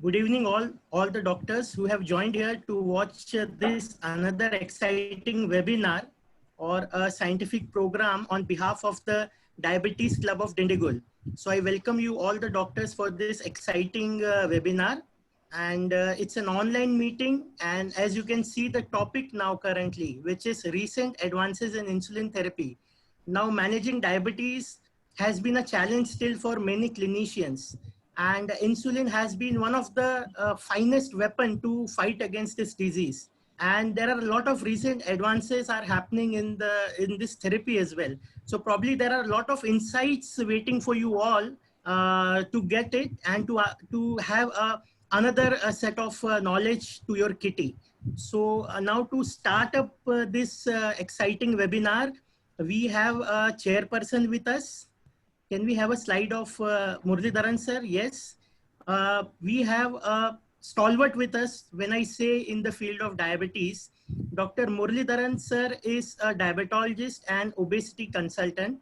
good evening all the doctors who have joined here to watch this another exciting webinar or a scientific program on behalf of the Diabetes Club of Dindigul. So I welcome you all the doctors for this exciting webinar, and it's an online meeting, and as you can see the topic now currently, which is recent advances in insulin therapy. Now managing diabetes has been a challenge still for many clinicians, and insulin has been one of the finest weapon to fight against this disease. And there are a lot of recent advances are happening in this therapy as well. So probably there are a lot of insights waiting for you all to get it and to have another set of knowledge to your kitty. So now to start up this exciting webinar, we have a chairperson with us. Can we have a slide of Muralidharan sir? Yes. We have a stalwart with us when I say in the field of diabetes. Dr. Muralidharan sir is a diabetologist and obesity consultant.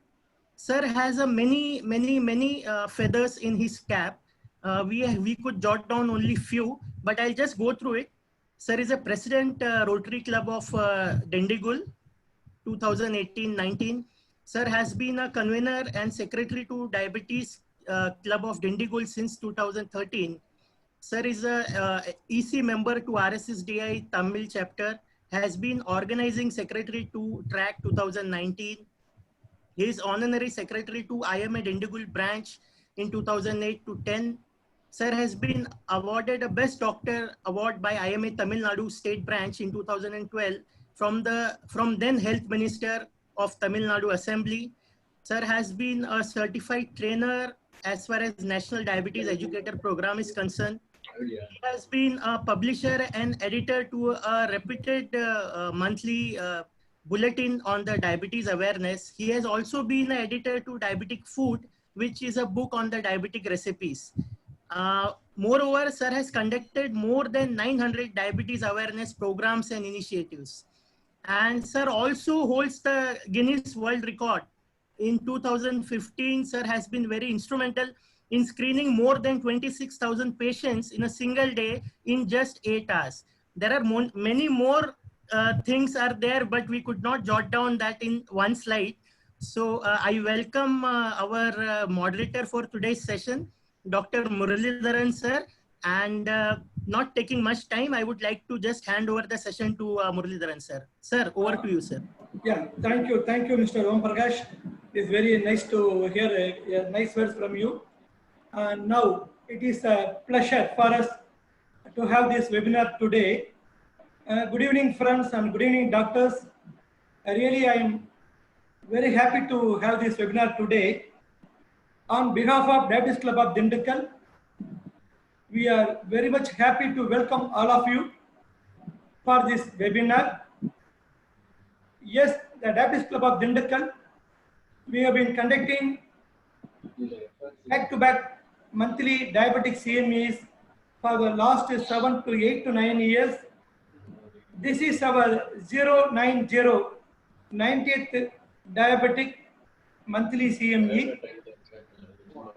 Sir has a many feathers in his cap. We could jot down only few, but I'll just go through it. Sir is a president Rotary Club of Dindigul, 2018-19. Sir has been a convener and secretary to Diabetes Club of Dindigul since 2013. Sir is a EC member to RSSDI Tamil chapter, has been organizing secretary to TRAC 2019. He is honorary secretary to IMA Dindigul branch in 2008 to 10. Sir has been awarded a Best Doctor Award by IMA Tamil Nadu State Branch in 2012 from then Health Minister of Tamil Nadu Assembly. Sir has been a certified trainer as far as National Diabetes Educator Program is concerned. He has been a publisher and editor to a reputed monthly bulletin on the diabetes awareness. He has also been an editor to Diabetic Food, which is a book on the diabetic recipes. Moreover, sir has conducted more than 900 diabetes awareness programs and initiatives. And sir also holds the Guinness World Record. In 2015, sir has been very instrumental in screening more than 26,000 patients in a single day in just 8 hours. There are many more things are there, but we could not jot down that in one slide. So I welcome our moderator for today's session, Dr. Muralidharan sir, and not taking much time, I would like to just hand over the session to Muralidharan sir. Sir, over to you, sir. Yeah, thank you, Mr. Om Prakash. It's very nice to hear nice words from you. And now it is a pleasure for us to have this webinar today. Good evening, friends, and good evening, doctors. Really, I am very happy to have this webinar today. On behalf of Diabetes Club of Dindigul, we are very much happy to welcome all of you for this webinar. Yes, the Diabetes Club of Dindigul, we have been conducting back-to-back monthly diabetic CMEs for the last 7 to 8 to 9 years. This is our 90th diabetic monthly CME.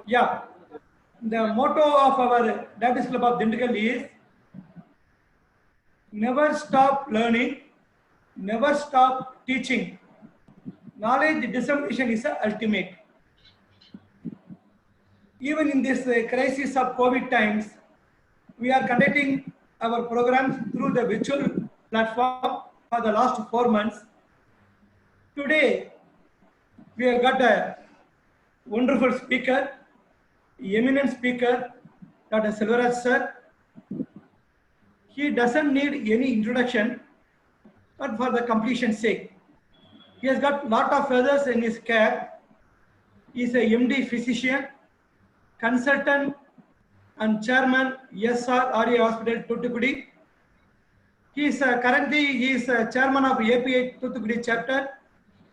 Yeah, the motto of our Diabetes Club of Dindigul is never stop learning, never stop teaching. Knowledge dissemination is the ultimate. Even in this crisis of COVID times, we are conducting our programs through the virtual platform for the last 4 months. Today, we have got a wonderful speaker, eminent speaker, Dr. Selvaraj sir. He doesn't need any introduction, but for the completion's sake. He has got lot of feathers in his cap. He is a MD physician, consultant and chairman SRRA Hospital Thoothukudi. He is currently chairman of API Thoothukudi chapter.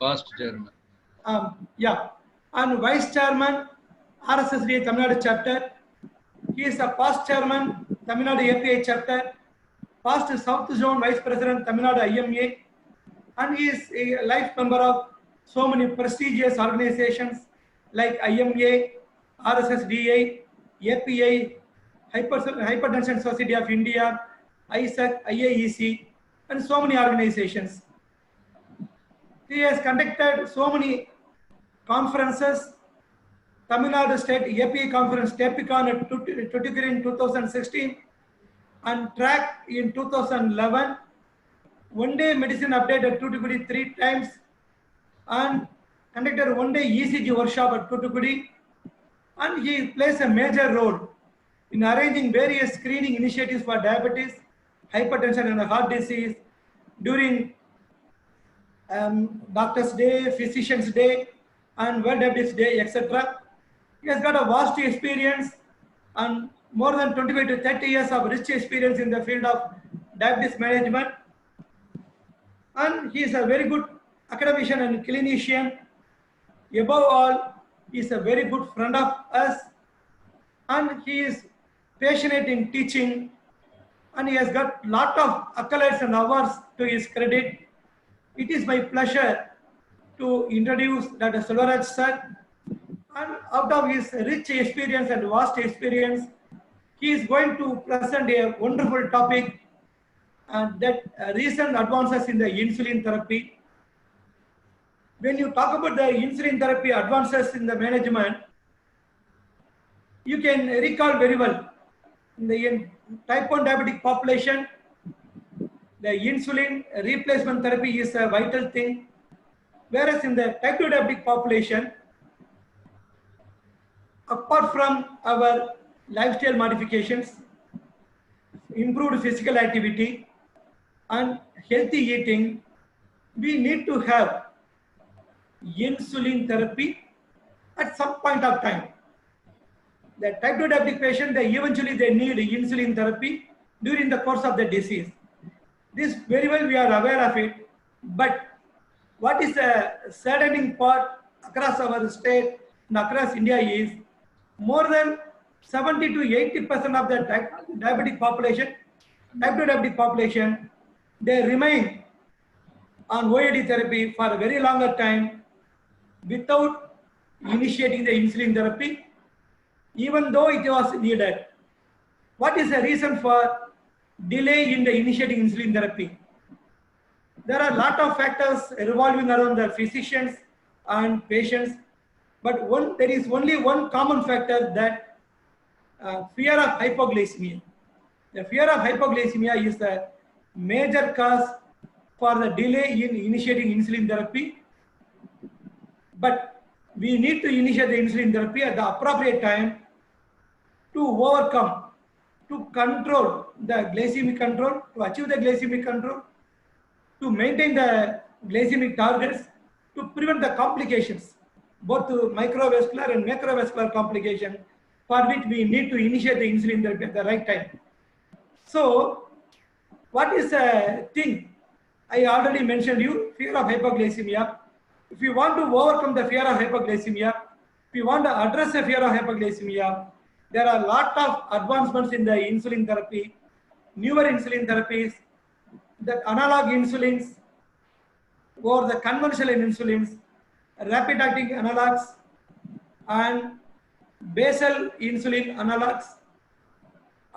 Past chairman. Yeah, and vice chairman RSSDA Tamil Nadu chapter. He is a past chairman Tamil Nadu API chapter, past South Zone vice president Tamil Nadu IMA, and he is a life member of so many prestigious organizations like IMA, RSSDA, API, Hypertension Society of India, ISAC, IAEC, and so many organizations. He has conducted so many conferences. Tamil Nadu State AP Conference, TAPICON at Tuticorin in 2016, and TRAC in 2011. One day medicine update at Tuticorin 3 times, and conducted one day ECG workshop at Tuticorin. And he plays a major role in arranging various screening initiatives for diabetes, hypertension, and heart disease during Doctors' Day, Physicians' Day, and World Diabetes Day, etc. He has got a vast experience and more than 25 to 30 years of rich experience in the field of diabetes management. And he is a very good academician and clinician. Above all, he is a very good friend of us, and he is passionate in teaching, and he has got lot of accolades and awards to his credit. It is my pleasure to introduce Dr. Selvaraj sir, and out of his rich experience and vast experience, he is going to present a wonderful topic, and that recent advances in the insulin therapy. When you talk about the insulin therapy advances in the management, you can recall very well, in the type 1 diabetic population, the insulin replacement therapy is a vital thing, whereas in the type 2 diabetic population, apart from our lifestyle modifications, improved physical activity, and healthy eating, we need to have insulin therapy at some point of time. The type 2 diabetic patient, they need insulin therapy during the course of the disease. This very well we are aware of it, but what is the saddening part across our state and across India is more than 70 to 80% of the diabetic population, type 2 diabetic population, they remain on OAD therapy for a very longer time without initiating the insulin therapy, even though it was needed. What is the reason for delay in the initiating insulin therapy? There are a lot of factors revolving around the physicians and patients, but there is only one common factor, that fear of hypoglycemia. The fear of hypoglycemia is the major cause for the delay in initiating insulin therapy. But we need to initiate the insulin therapy at the appropriate time to overcome, to control the glycemic control, to achieve the glycemic control, to maintain the glycemic targets, to prevent the complications, both microvascular and macrovascular complications, for which we need to initiate the insulin therapy at the right time. So, what is a thing? I already mentioned you, fear of hypoglycemia. If you want to overcome the fear of hypoglycemia, if you want to address the fear of hypoglycemia, there are a lot of advancements in the insulin therapy, newer insulin therapies, the analog insulins or the conventional insulins, rapid acting analogs, and basal insulin analogs,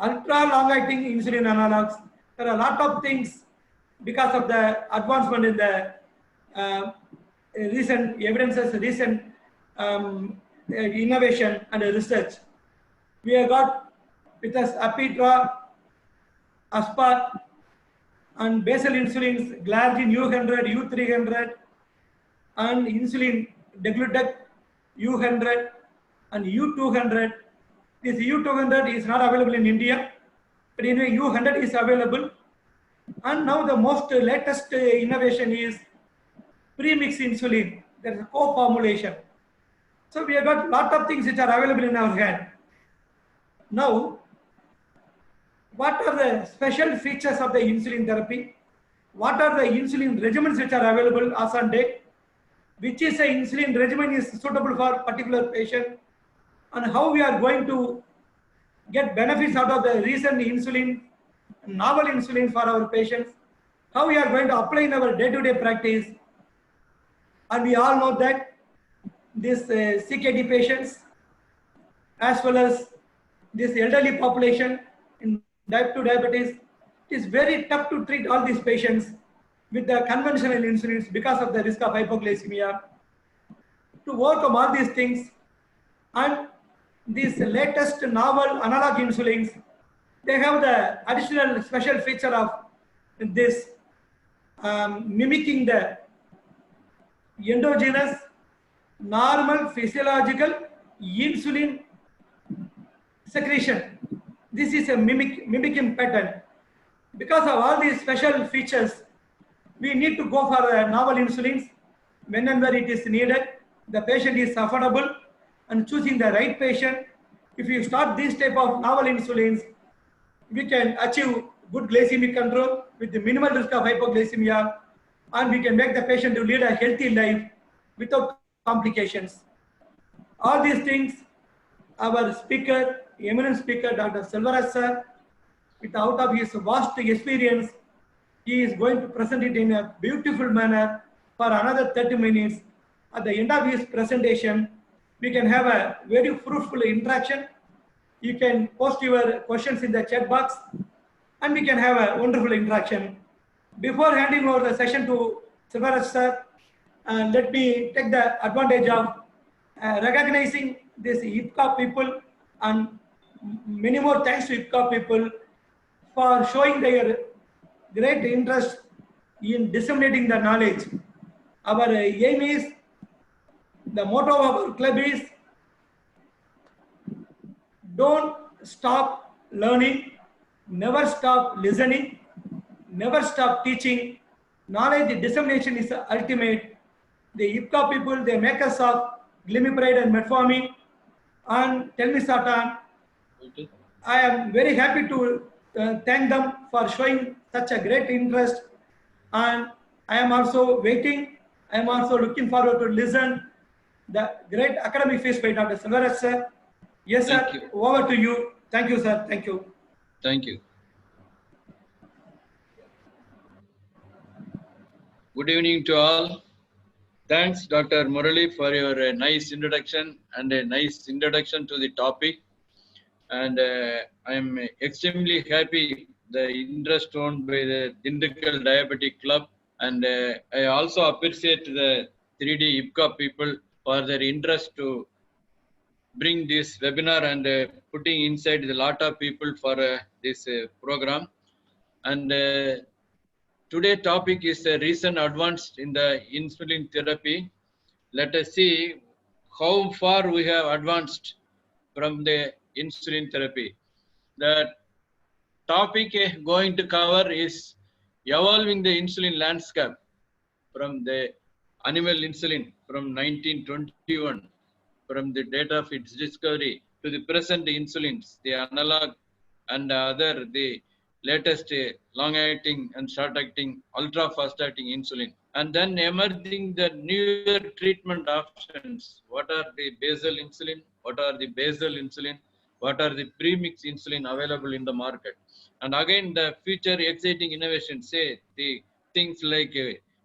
ultra long acting insulin analogs. There are a lot of things because of the advancement in the recent evidences, recent innovation and research. We have got with us Apitra, Aspart, and basal insulins, Glargine U100, U300, and insulin Degludec U100 and U200. This U200 is not available in India, but anyway U100 is available. And now the most latest innovation is premix insulin. There is a co-formulation. So we have got a lot of things which are available in our hand. Now, what are the special features of the insulin therapy? What are the insulin regimens which are available as on date? Which is a insulin regimen is suitable for particular patient? And how we are going to get benefits out of the recent insulin, novel insulin for our patients? How we are going to apply in our day-to-day practice? And we all know that this CKD patients as well as this elderly population in type 2 diabetes, it is very tough to treat all these patients with the conventional insulins because of the risk of hypoglycemia. To overcome all these things, and these latest novel analog insulins, they have the additional special feature of this mimicking the endogenous normal physiological insulin secretion. This is a mimicking pattern. Because of all these special features, we need to go for novel insulins whenever it is needed. The patient is affordable, and choosing the right patient. If you start this type of novel insulins, we can achieve good glycemic control with the minimal risk of hypoglycemia, and we can make the patient to lead a healthy life without complications. All these things, our speaker, eminent speaker, Dr. Selvaraj sir, out of his vast experience, he is going to present it in a beautiful manner for another 30 minutes. At the end of his presentation, we can have a very fruitful interaction. You can post your questions in the chat box, and we can have a wonderful interaction. Before handing over the session to Selvaraj sir, let me take the advantage of recognizing this IPCA people, and many more thanks to IPCA people for showing their great interest in disseminating the knowledge. Our aim is, the motto of our club is, don't stop learning, never stop listening, never stop teaching. Knowledge dissemination is the ultimate. The IPCA people, they make us of glimepiride and metformin and telmisartan. I am very happy to thank them for showing such a great interest, and I am also waiting. I am also looking forward to listen the great academic feast by Dr. Selvaraj sir. Yes, sir. Over to you. Thank you, sir. Thank you. Thank you. Good evening to all. Thanks, Dr. Murali, for your nice introduction and a nice introduction to the topic. And I am extremely happy the interest shown by the Dindigul Diabetic Club, and I also appreciate the 3D IPCA people for their interest to bring this webinar and putting inside a lot of people for this program. And today topic is recent advance in the insulin therapy. Let us see how far we have advanced from the insulin therapy. The topic going to cover is evolving the insulin landscape from the animal insulin from 1921, from the date of its discovery to the present insulins, the analog and other, the latest long-acting and short-acting, ultra-fast-acting insulin. And then emerging the newer treatment options. What are the basal insulin? What are the basal insulin? What are the premix insulin available in the market? And again, the future exciting innovations, say the things like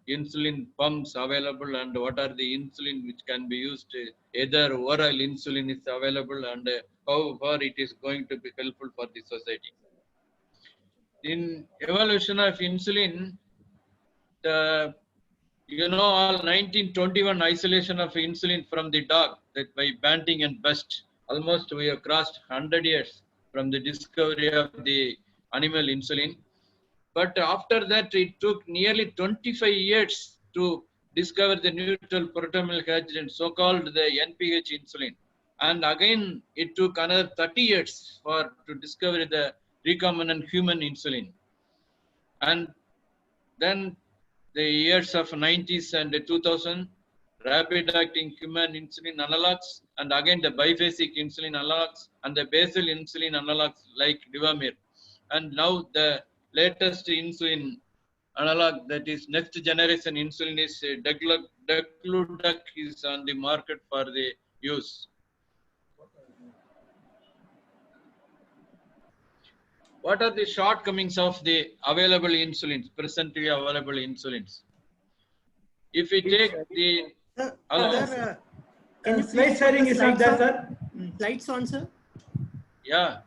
insulin pumps available, and what are the insulin which can be used, either oral insulin is available, and how far it is going to be helpful for the society. In evolution of insulin, the all 1921 isolation of insulin from the dog, that by Banting and Best, almost we have crossed 100 years from the discovery of the animal insulin. But after that, it took nearly 25 years to discover the neutral proteomic agent, so-called the NPH insulin. And again, it took another 30 years to discover the recombinant human insulin. And then the years of 90s and 2000, rapid-acting human insulin analogs, and again the biphasic insulin analogs, and the basal insulin analogs like Rivamir. And now the latest insulin analog, that is next generation insulin, is Degludec, is on the market for the use. What are the shortcomings of the available insulins, presently available insulins? If we take the... Can you slide sharing is not there, sir. Slides on, sir? Yeah.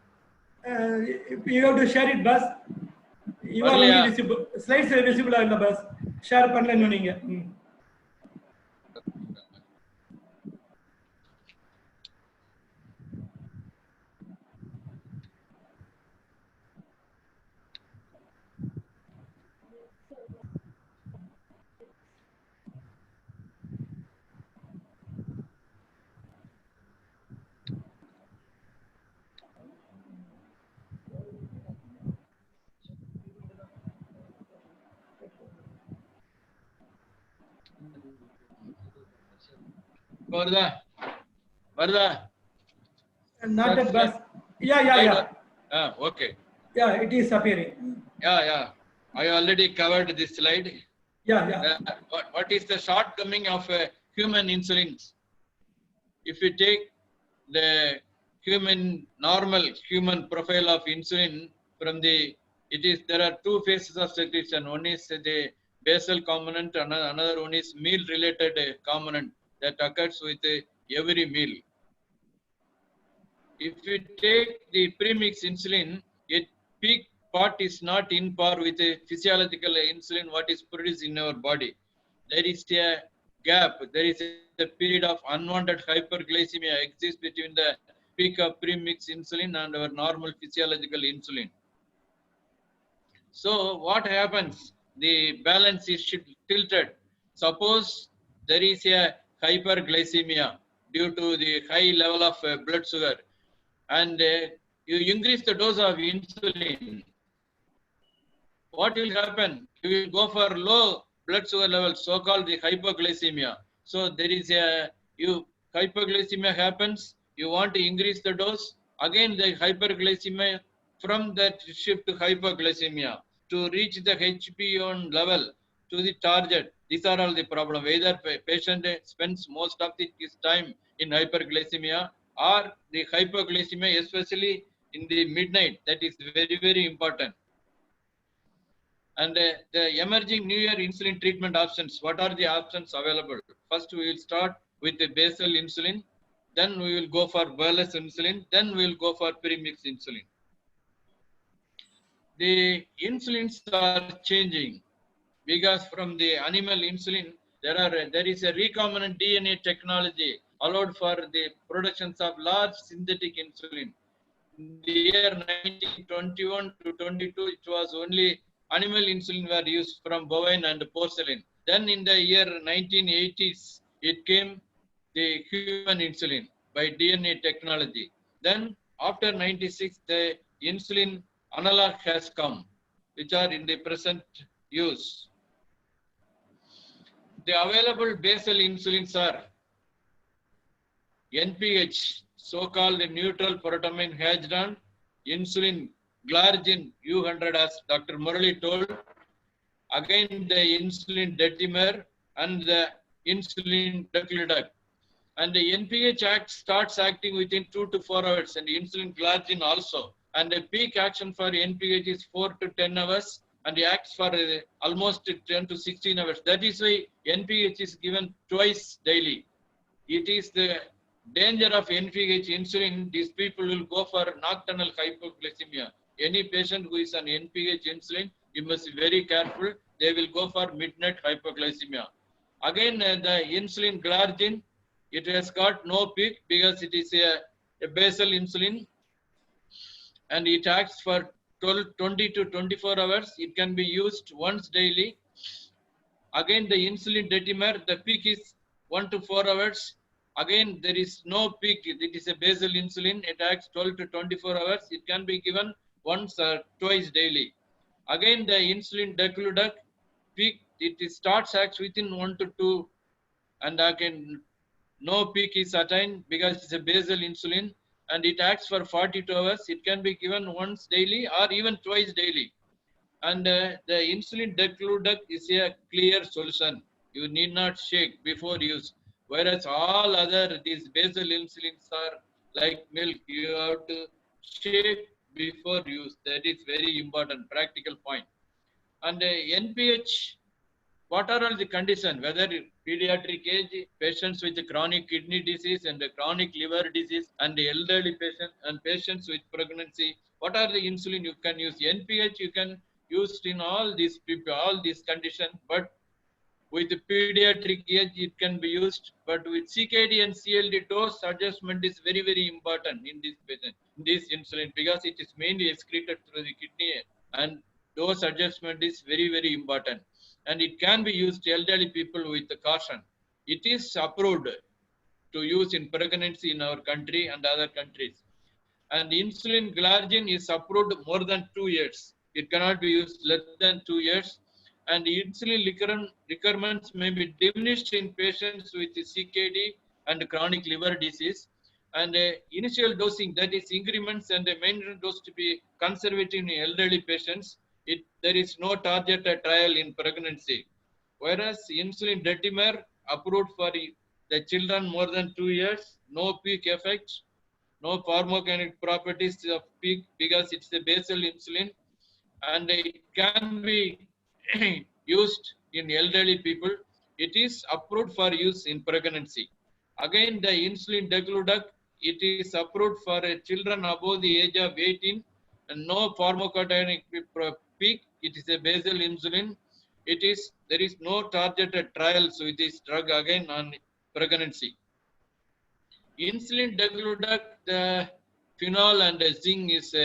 You have to share it, boss. You are only Varlaya. visible. Slides are visible in the bus. Share பண்ணல நீங்க. Varda. Not at bus. Yeah. Okay. Yeah, it is appearing. Yeah. I already covered this slide. Yeah. What is the shortcoming of human insulin? If you take the normal human profile of insulin from there are two phases of secretion. One is the basal component, another one is meal related component that occurs with every meal. If you take the premix insulin, its peak part is not in par with the physiological insulin what is produced in our body. There is a gap, there is a period of unwanted hyperglycemia exists between the peak of premix insulin and our normal physiological insulin. So what happens? The balance is tilted. Suppose there is a hyperglycemia due to the high level of blood sugar, and you increase the dose of insulin. What will happen? You will go for low blood sugar level, so-called the hypoglycemia. So there is hypoglycemia happens. You want to increase the dose. Again, the hyperglycemia, from that shift to hypoglycemia to reach the HbA1 level to the target. These are all the problem. Either patient spends most of his time in hyperglycemia or the hypoglycemia, especially in the midnight. That is very important. And the emerging newer insulin treatment options. What are the options available? First, we will start with the basal insulin. Then we will go for bolus insulin. Then we will go for premix insulin. The insulins are changing because from the animal insulin, there is a recombinant DNA technology allowed for the productions of large synthetic insulin. In the year 1921 to 22, it was only animal insulin were used from bovine and porcelain. Then in the year 1980s, it came the human insulin by DNA technology. Then after 96, the insulin analog has come, which are in the present use. The available basal insulins are NPH, so-called neutral protamine hydron, insulin glargine U100 as Dr. Murali told, again the insulin detimer and the insulin degludec. And the NPH starts acting within 2 to 4 hours, and insulin glargine also. And the peak action for NPH is 4 to 10 hours, and it acts for almost 10 to 16 hours. That is why NPH is given twice daily. It is the danger of NPH insulin. These people will go for nocturnal hypoglycemia. Any patient who is on NPH insulin, you must be very careful. They will go for midnight hypoglycemia. Again, the insulin glargine, it has got no peak because it is a basal insulin, and it acts for 20 to 24 hours. It can be used once daily. Again, the insulin detimer, the peak is 1 to 4 hours. Again, there is no peak. It is a basal insulin. It acts 12 to 24 hours. It can be given once or twice daily. Again, the insulin degludec peak, it starts acts within 1 to 2, and again, no peak is attained because it's a basal insulin, and it acts for 42 hours. It can be given once daily or even twice daily. And the insulin degludec is a clear solution. You need not shake before use. Whereas all other these basal insulins are like milk. You have to shake before use. That is very important practical point. And NPH what are all the conditions, whether pediatric age, patients with chronic kidney disease and chronic liver disease, and the elderly patients and patients with pregnancy, what are the insulin you can use? NPH you can use in all these people, all these conditions, but with the pediatric age it can be used, but with CKD and CLD dose adjustment is very, very important in this patient, in this insulin, because it is mainly excreted through the kidney, and dose adjustment is very, very important. And it can be used elderly people with the caution. It is approved to use in pregnancy in our country and other countries. And insulin glargine is approved more than 2 years. It cannot be used less than 2 years. And insulin requirements may be diminished in patients with CKD and chronic liver disease. And initial dosing, that is increments and the maintenance dose to be conservative in elderly patients. There is no targeted trial in pregnancy. Whereas insulin detemir approved for the children more than 2 years, no peak effect, no pharmacokinetic properties of peak because it's a basal insulin, and it can be used in elderly people. It is approved for use in pregnancy. Again, the insulin degludec, it is approved for children above the age of 18 and no pharmacodynamic peak. It is a basal insulin. There is no targeted trials with this drug again on pregnancy. Insulin degludec, the phenol and zinc is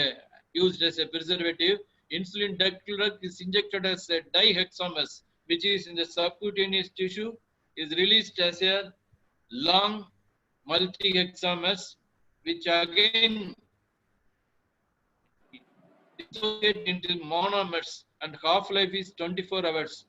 used as a preservative. Insulin degludec is injected as a dihexamers, which is in the subcutaneous tissue, is released as a long multi-hexamers, which again dissociate into monomers, and half-life is 24 hours.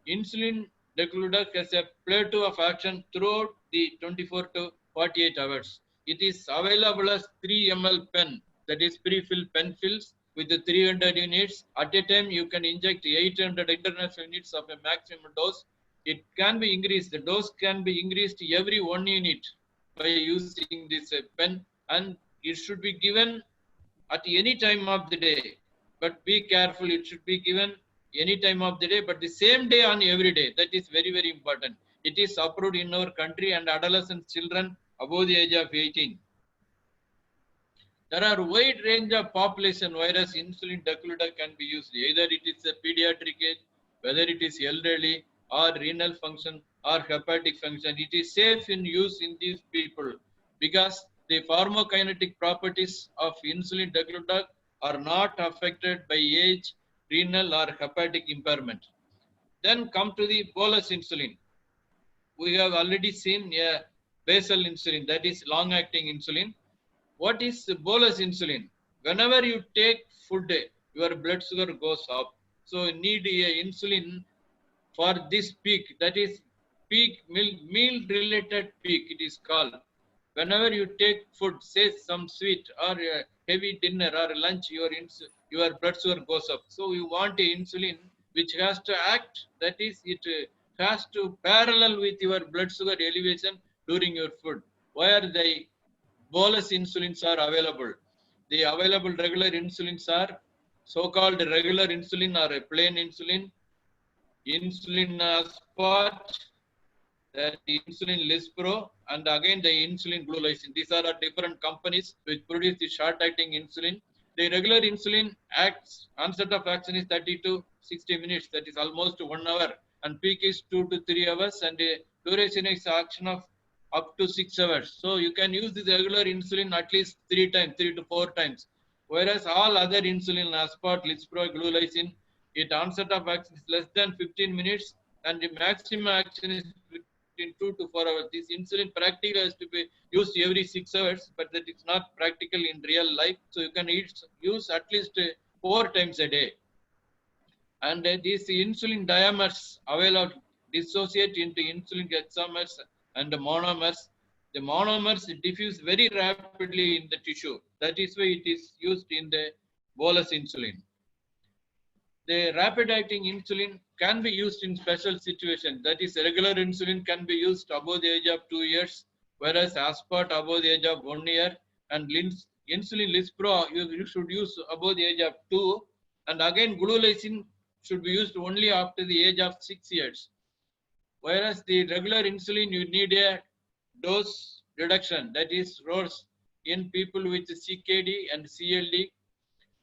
Insulin degludec has a plateau of action throughout the 24 to 48 hours. It is available as 3 ml pen, that is pre-filled pen fills with the 300 units. At a time, you can inject 800 international units of a maximum dose. It can be increased, the dose can be increased every 1 unit by using this pen, and it should be given at any time of the day. But be careful, it should be given any time of the day, but the same day on every day. That is very, very important. It is approved in our country and adolescent children above the age of 18. There are wide range of population whereas insulin degludec can be used. Either it is a pediatric age, whether it is elderly or renal function or hepatic function. It is safe in use in these people because the pharmacokinetic properties of insulin degludec are not affected by age, renal or hepatic impairment. Then come to the bolus insulin. We have already seen a basal insulin, that is long-acting insulin. What is bolus insulin? Whenever you take food, your blood sugar goes up. So you need a insulin for this peak, that is peak meal-related peak, it is called. Whenever you take food, say some sweet or a heavy dinner or lunch, your blood sugar goes up. So you want a insulin which has to act, that is, it has to parallel with your blood sugar elevation during your food. Where the bolus insulins are available. The available regular insulins are so-called regular insulin or a plain insulin, insulin aspart, that insulin lispro, and again the insulin glulysin. These are different companies which produce the short-acting insulin. The regular insulin acts, onset of action is 30 to 60 minutes, that is almost 1 hour, and peak is 2 to 3 hours, and the duration is action of up to 6 hours. So you can use this regular insulin at least 3 to 4 times. Whereas all other insulin, aspart, lispro, glulysin, its onset of action is less than 15 minutes, and the maximum action is between 2 to 4 hours. This insulin practically has to be used every 6 hours, but that is not practical in real life. So you can use at least 4 times a day. And these insulin diamers available dissociate into insulin hexamers and the monomers. The monomers diffuse very rapidly in the tissue. That is why it is used in the bolus insulin. The rapid-acting insulin can be used in special situations. That is, regular insulin can be used above the age of 2 years, whereas aspart above the age of 1 year, and insulin lispro you should use above the age of 2. And again, glulysin should be used only after the age of 6 years. Whereas the regular insulin, you need a dose reduction, that is RORS, in people with CKD and CLD,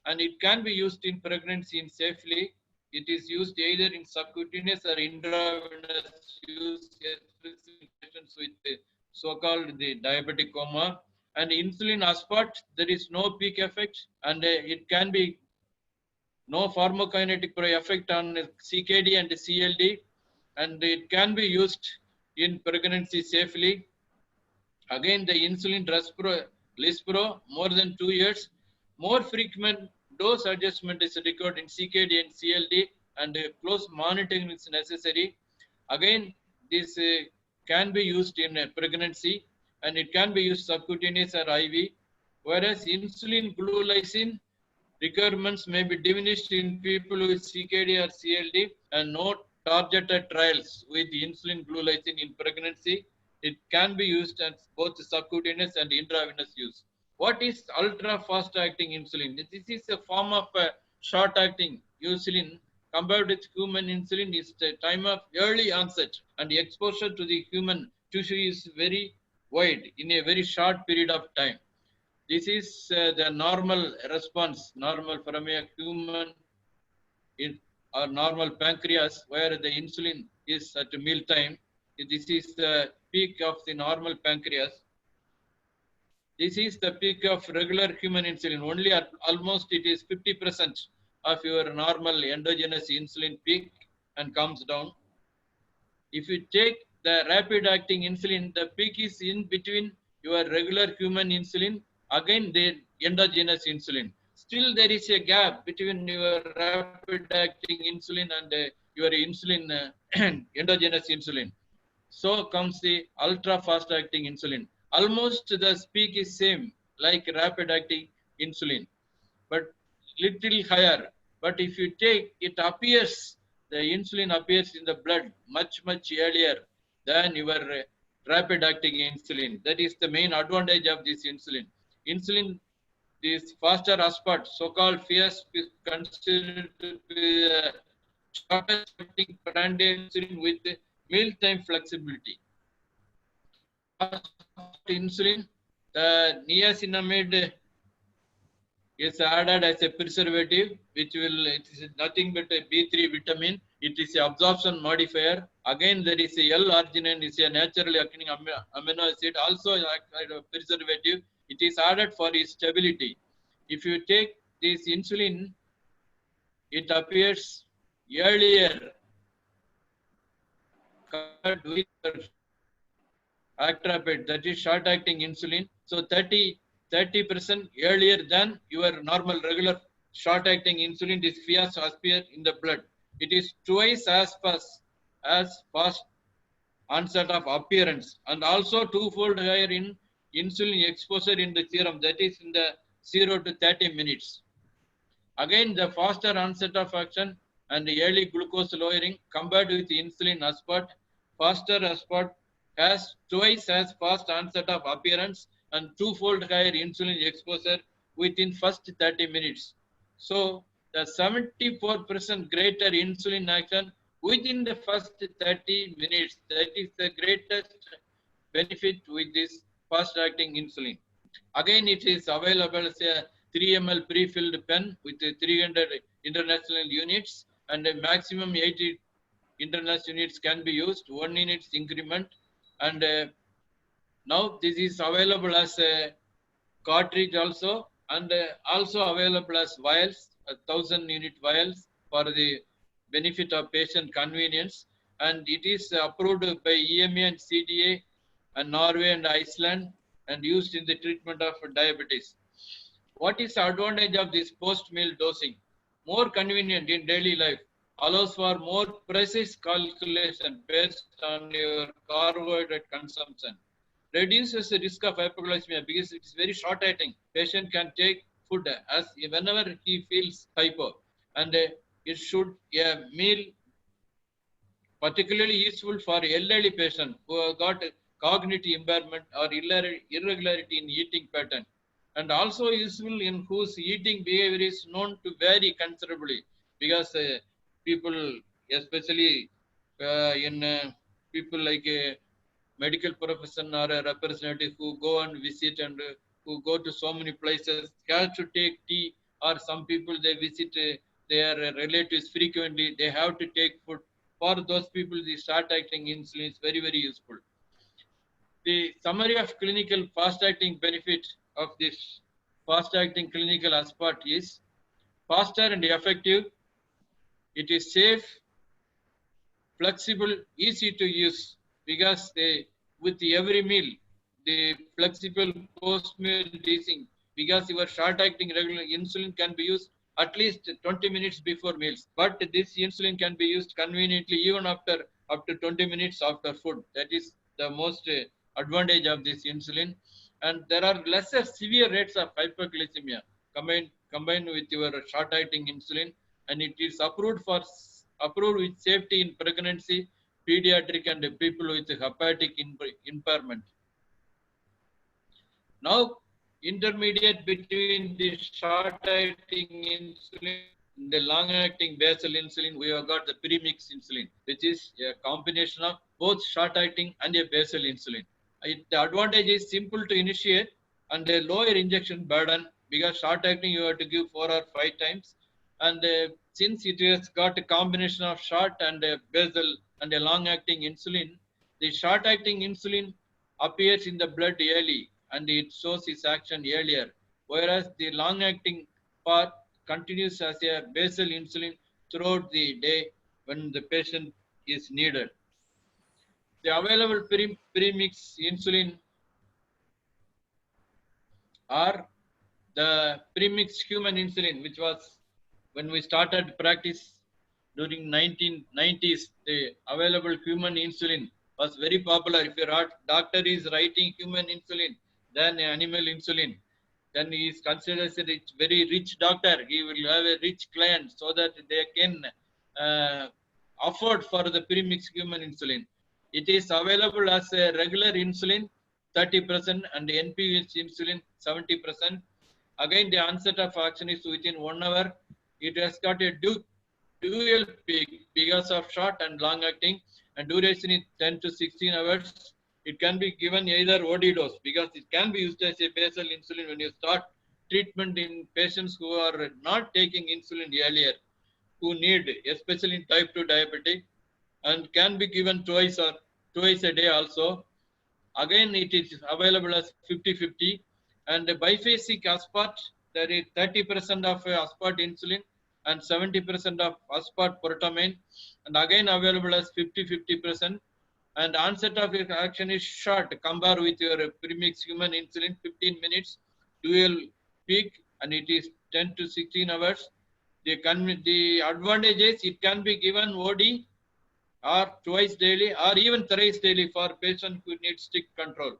and it can be used in pregnancy safely. It is used either in subcutaneous or intravenous use, especially in patients with so-called the diabetic coma. And insulin aspart, there is no peak effect, and it can be no pharmacokinetic effect on CKD and CLD, and it can be used in pregnancy safely. Again, the insulin Lispro, more than 2 years. More frequent dose adjustment is required in CKD and CLD, and close monitoring is necessary. Again, this can be used in pregnancy, and it can be used subcutaneous or IV. Whereas insulin glulysin requirements may be diminished in people with CKD or CLD, and no targeted trials with insulin glulysin in pregnancy. It can be used as both subcutaneous and intravenous use. What is ultra fast acting insulin? This is a form of short acting insulin. Compared with human insulin, is the time of early onset, and the exposure to the human tissue is very wide in a very short period of time. This is the normal response, normal from a human or normal pancreas, where the insulin is at meal time. This is the peak of the normal pancreas. This is the peak of regular human insulin. Only almost it is 50% of your normal endogenous insulin peak and comes down. If you take the rapid acting insulin, the peak is in between your regular human insulin, again the endogenous insulin. Still there is a gap between your rapid acting insulin and your insulin, endogenous insulin. So comes the ultra fast acting insulin. Almost the peak is same like rapid acting insulin, but little higher. But if you take, it appears, the insulin appears in the blood much earlier than your rapid acting insulin. That is the main advantage of this insulin. Insulin, this faster aspart, so-called FAST, is considered to be the shortest acting prandial insulin with mealtime flexibility. Insulin, the niacinamide is added as a preservative, which will, it is nothing but a B3 vitamin. It is an absorption modifier. Again, there is a L-arginine, is a naturally occurring amino acid, also a preservative. It is added for its stability. If you take this insulin, it appears earlier compared with Actrapid, that is short-acting insulin. So 30% earlier than your normal regular short-acting insulin, this FAST appear in the blood. It is twice as fast onset of appearance, and also twofold higher in insulin exposure in the serum, that is in the 0 to 30 minutes. Again, the faster onset of action and the early glucose lowering compared with insulin aspart. Faster aspart has twice as fast onset of appearance and twofold higher insulin exposure within first 30 minutes. So the 74% greater insulin action within the first 30 minutes. That is the greatest benefit with this fast acting insulin. Again, it is available as a 3 ml pre-filled pen with 300 international units, and a maximum 80 international units can be used, 1 unit increment. And now this is available as a cartridge also, and also available as vials, 1,000 unit vials for the benefit of patient convenience. And it is approved by EMA and CDA and Norway and Iceland, and used in the treatment of diabetes. What is the advantage of this post-meal dosing? More convenient in daily life, allows for more precise calculation based on your carbohydrate consumption, reduces the risk of hypoglycemia because it is very short acting. Patient can take food as whenever he feels hypo, and it should a meal particularly useful for elderly patient who have got cognitive impairment or irregularity in eating pattern, and also useful in whose eating behavior is known to vary considerably, because people, especially in people like a medical profession or a representative who go and visit and who go to so many places, have to take tea, or some people they visit their relatives frequently, they have to take food. For those people, the start acting insulin is very, very useful. The summary of clinical fast-acting benefit of this fast-acting clinical aspart is faster and effective. It is safe, flexible, easy to use because they with every meal the flexible post-meal dosing, because your short-acting regular insulin can be used at least 20 minutes before meals, but this insulin can be used conveniently even after up to 20 minutes after food. That is the most advantage of this insulin. And there are lesser severe rates of hyperglycemia combined with your short-acting insulin, and it is approved with safety in pregnancy, pediatric, and people with hepatic impairment. Now, intermediate between the short-acting insulin and the long-acting basal insulin, we have got the premix insulin, which is a combination of both short-acting and a basal insulin. The advantage is simple to initiate and a lower injection burden, because short-acting you have to give 4 or 5 times, and since it has got a combination of short and basal and a long-acting insulin, the short-acting insulin appears in the blood early and it shows its action earlier, whereas the long-acting part continues as a basal insulin throughout the day when the patient is needed. The available premix insulin are the premix human insulin, which was when we started practice during 1990s, the available human insulin was very popular. If your doctor is writing human insulin than animal insulin, then he is considered as a very rich doctor. He will have a rich client so that they can afford for the premix human insulin. It is available as a regular insulin 30% and NPH insulin 70%. Again, the onset of action is within 1 hour. It has got a dual peak because of short and long acting, and duration is 10 to 16 hours. It can be given either OD dose, because it can be used as a basal insulin when you start treatment in patients who are not taking insulin earlier, who need, especially in type 2 diabetic, and can be given twice a day also. Again, it is available as 50-50, and the biphasic aspart, there is 30% of aspart insulin and 70% of aspart protamine, and again available as 50-50%. And onset of action is short compared with your premix human insulin, 15 minutes, dual peak, and it is 10 to 16 hours. The advantage is it can be given OD or twice daily or even thrice daily for patients who need strict control.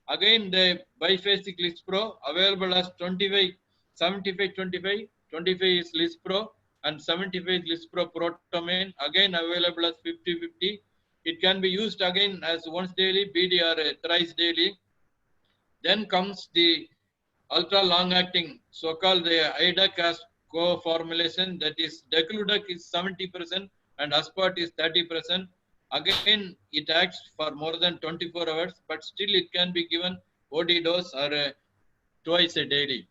Again, the biphasic Lispro available as 25, 75, 25. 25 is Lispro and 75 Lispro protamine, again available as 50-50. It can be used again as once daily, BD or thrice daily. Then comes the ultra long acting, so-called the IDAC co-formulation, that is Degludec is 70% and Aspart is 30%. Again, it acts for more than 24 hours, but still it can be given OD dose or twice a daily.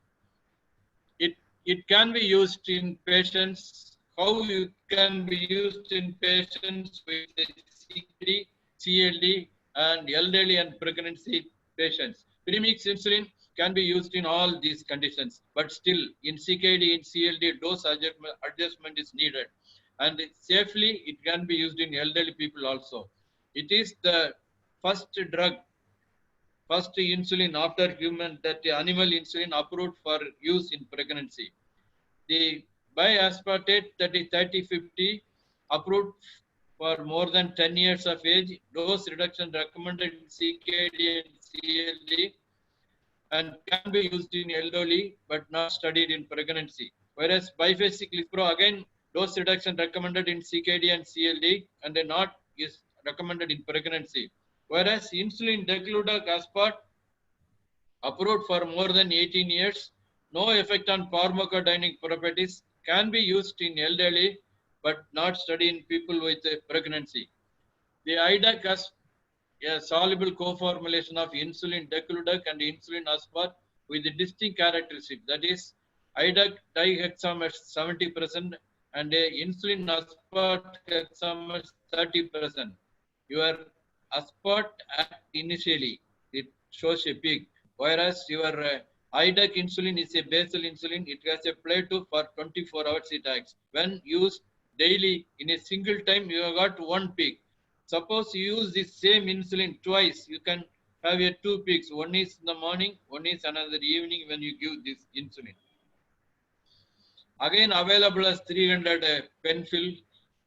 It can be used in patients. How it can be used in patients with CKD, CLD, and elderly and pregnancy patients. Premix insulin can be used in all these conditions, but still in CKD, in CLD, dose adjustment is needed. And safely, it can be used in elderly people also. It is the first drug, first insulin after human, that animal insulin approved for use in pregnancy. The biaspartate, that is 30-50, approved for more than 10 years of age, dose reduction recommended in CKD and CLD, and can be used in elderly but not studied in pregnancy. Whereas biphasic Lispro, again, dose reduction recommended in CKD and CLD and not is recommended in pregnancy. Whereas insulin Degludec aspart, approved for more than 18 years, no effect on pharmacodynamic properties, can be used in elderly but not studied in people with pregnancy. The IDAC has a soluble co-formulation of insulin degludec and insulin aspart with a distinct characteristic. That is, IDAC dihexamer 70% and insulin aspart hexamer 30%. Your aspart act initially, it shows a peak, whereas your IDAC insulin is a basal insulin. It has a plateau for 24 hours it acts. When used daily in a single time, you have got one peak. Suppose you use this same insulin twice, you can have a two peaks. One is in the morning, one is another evening when you give this insulin. Again available as 300 pen fill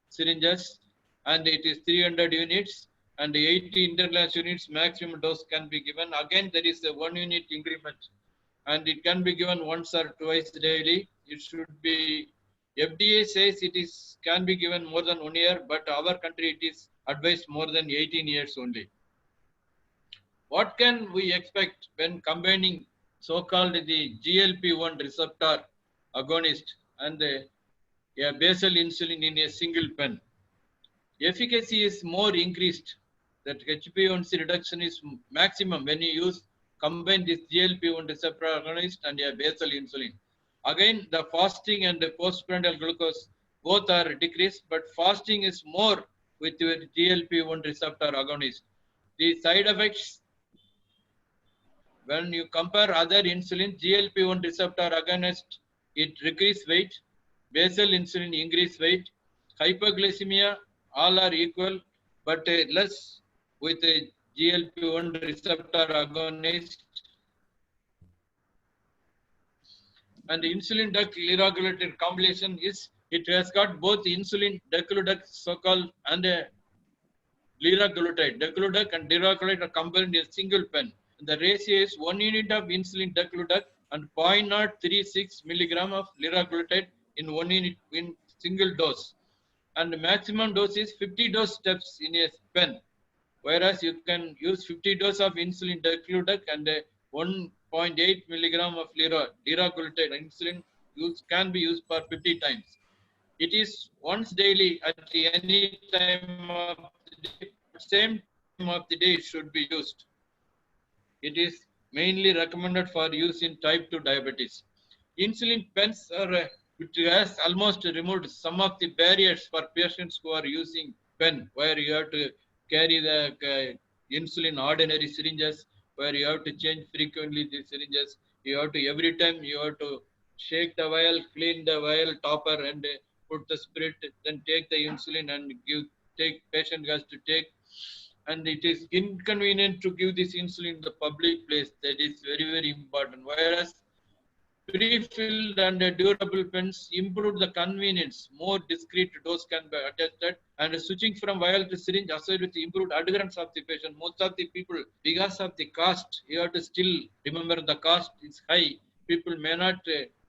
syringes, and it is 300 units and 80 interlace units maximum dose can be given. Again there is a 1 unit increment and it can be given once or twice daily. It should be, FDA says it is can be given more than 1 year, but our country it is advised more than 18 years only. What can we expect when combining so-called the GLP-1 receptor agonist and a basal insulin in a single pen? Efficacy is more increased. That HbA1c reduction is maximum when you combine this GLP-1 receptor agonist and a basal insulin. Again, the fasting and the postprandial glucose both are decreased, but fasting is more with your GLP-1 receptor agonist. The side effects, when you compare other insulin, GLP-1 receptor agonist, it decrease weight, basal insulin increase weight, hypoglycemia, all are equal, but less with a GLP-1 receptor agonist. And the insulin duct liraglutide combination is, it has got both insulin degludec so-called and liraglutide. Degludec and liraglutide are combined in a single pen. The ratio is 1 unit of insulin degludec and 0.036 milligram of liraglutide in 1 unit in single dose. And the maximum dose is 50 dose steps in a pen, whereas you can use 50 dose of insulin degludec and 1.8 milligram of liraglutide insulin can be used for 50 times. It is once daily at any time of the day, same time of the day it should be used. It is mainly recommended for use in type 2 diabetes. Insulin pens are which has almost removed some of the barriers for patients who are using pen, where you have to carry the insulin ordinary syringes, where you have to change frequently the syringes. You have to, every time you have to shake the vial, clean the vial topper and put the spirit, then take the insulin and patient has to take. And it is inconvenient to give this insulin in the public place. That is very, very important. Whereas pre-filled and durable pens improve the convenience. More discrete dose can be attested, and switching from vial to syringe associated with improved adherence of the patient. Most of the people, because of the cost, you have to still remember the cost is high. People may not